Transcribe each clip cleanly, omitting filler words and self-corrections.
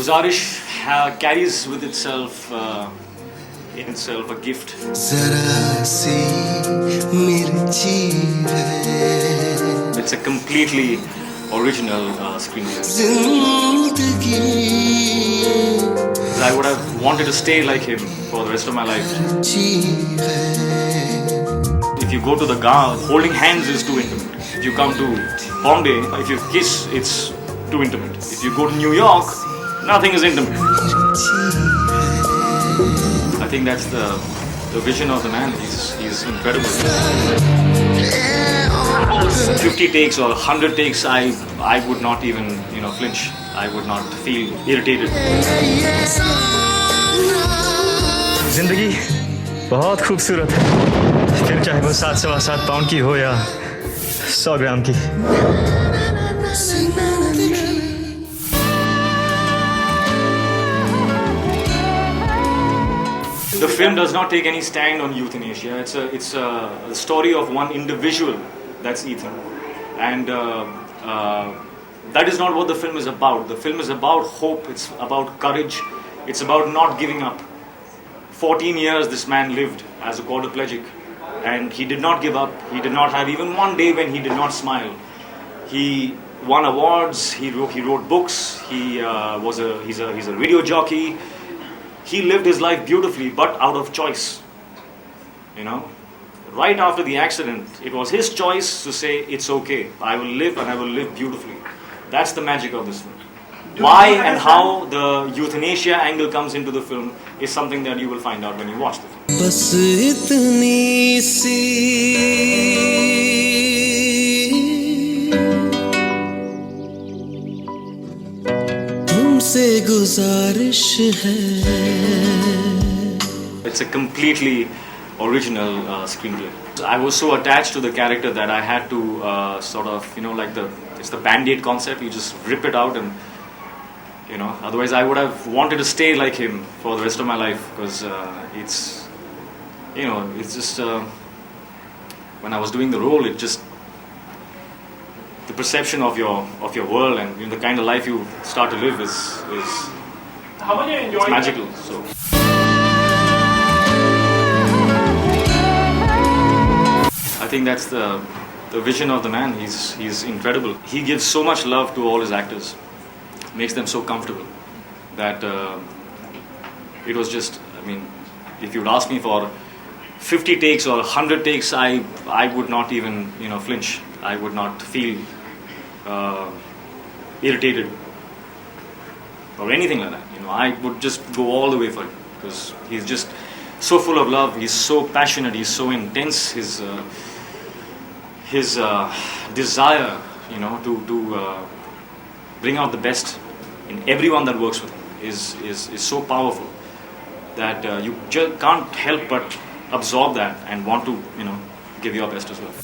Guzaarish carries with itself in itself a gift. It's a completely original screenplay. I would have wanted to stay like him for the rest of my life. If you go to the Gaon, holding hands is too intimate. If you come to Bombay, if you kiss, it's too intimate. If you go to New York, nothing is intimate. I think that's the vision of the man. He's incredible. 50 takes or 100 takes, I would not even flinch. I would not feel irritated. जिंदगी बहुत खूबसूरत है, फिर चाहे वो 7.25 pound की हो या 100 ग्राम की. The film does not take any stand on euthanasia. It's a story of one individual, that's Ethan, and that is not what the film is about. The film is about hope. It's about courage. It's about not giving up. 14 years this man lived as a quadriplegic, and he did not give up. He did not have even one day when he did not smile. He won awards. He wrote books. He's a radio jockey. He lived his life beautifully, but out of choice. Right after the accident, it was his choice to say, it's okay, I will live and I will live beautifully. That's the magic of this film. Why and how the euthanasia angle comes into the film is something that you will find out when you watch the film. बस इतनी सी तुमसे गुजारिश है. It's a completely original screenplay. I was so attached to the character that I had to it's the band-aid concept. You just rip it out and otherwise I would have wanted to stay like him for the rest of my life, because it's just when I was doing the role, it just the perception of your world and the kind of life you start to live is magical. So I think that's the vision of the man. He's incredible. He gives so much love to all his actors, makes them so comfortable that it was just, if you'd ask me for 50 takes or 100 takes, I would not even flinch. I would not feel irritated or anything like that. I would just go all the way for it, because he's just so full of love. He's so passionate. He's so intense. His desire, to bring out the best in everyone that works with him is so powerful that you just can't help but absorb that and want to, give your best as well.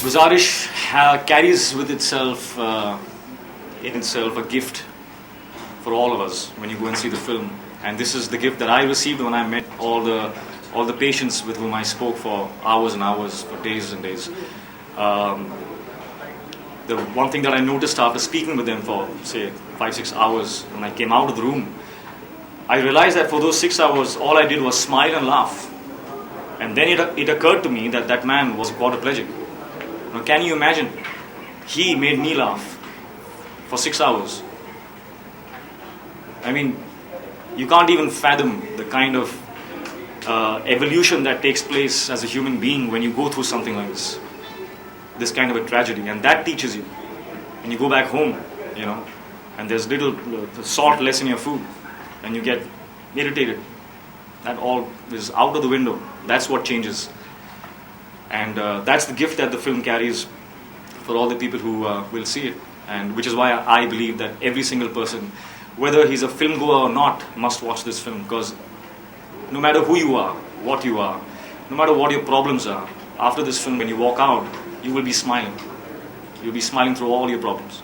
Guzaarish carries with itself in itself a gift for all of us when you go and see the film. And this is the gift that I received when I met all the patients with whom I spoke for hours and hours, for days and days. The one thing that I noticed after speaking with them for, say, 5-6 hours, when I came out of the room, I realized that for those 6 hours, all I did was smile and laugh. And then it occurred to me that that man was quadriplegic. Now, can you imagine? He made me laugh for 6 hours. You can't even fathom the kind of evolution that takes place as a human being when you go through something like this kind of a tragedy, and that teaches you. When you go back home, and there's little salt less in your food, and you get irritated. That all is out of the window. That's what changes, and that's the gift that the film carries for all the people who will see it, and which is why I believe that every single person, whether he's a film goer or not, must watch this film, because no matter who you are, what you are, no matter what your problems are, after this film, when you walk out, you will be smiling. You'll be smiling through all your problems.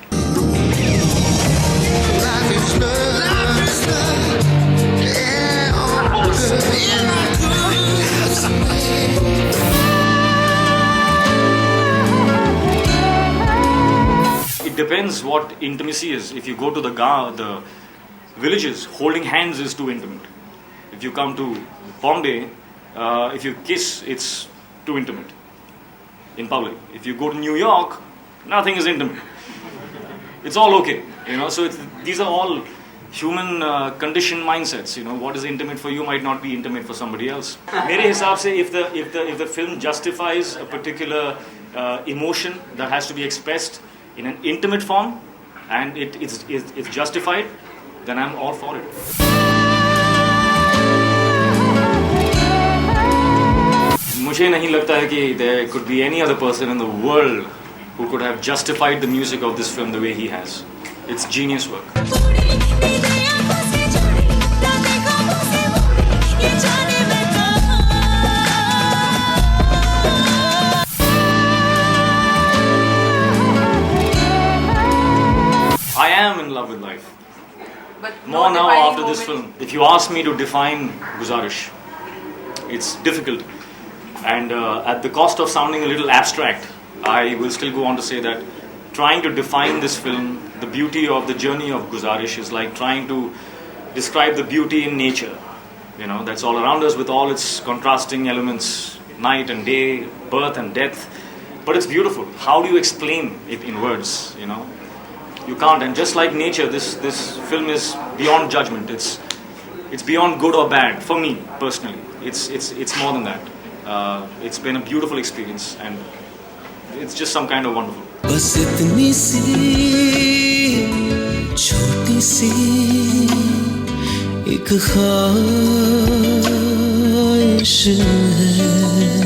depends what intimacy is. If you go to the villages, holding hands is too intimate. If you come to Bombay, if you kiss, it's too intimate in public. If you go to New York, nothing is intimate. It's all okay, So these are all human conditioned mindsets. What is intimate for you might not be intimate for somebody else. मेरे हिसाब से if the film justifies a particular emotion that has to be expressed in an intimate form, and it's justified, then I'm all for it. मुझे नहीं लगता है कि there could be any other person in the world who could have justified the music of this film the way he has. It's genius work. I am in love with life. But More no now defining after this moment. film. If you ask me to define Guzaarish, it's difficult. And at the cost of sounding a little abstract, I will still go on to say that trying to define this film, the beauty of the journey of Guzaarish is like trying to describe the beauty in nature. That's all around us with all its contrasting elements, night and day, birth and death. But it's beautiful. How do you explain it in words, You can't. And just like nature, this film is beyond judgment. It's beyond good or bad for me personally. It's more than that. It's been a beautiful experience, and it's just some kind of wonderful. बस इतनी सी छोटी सी एक ख्वाहिश है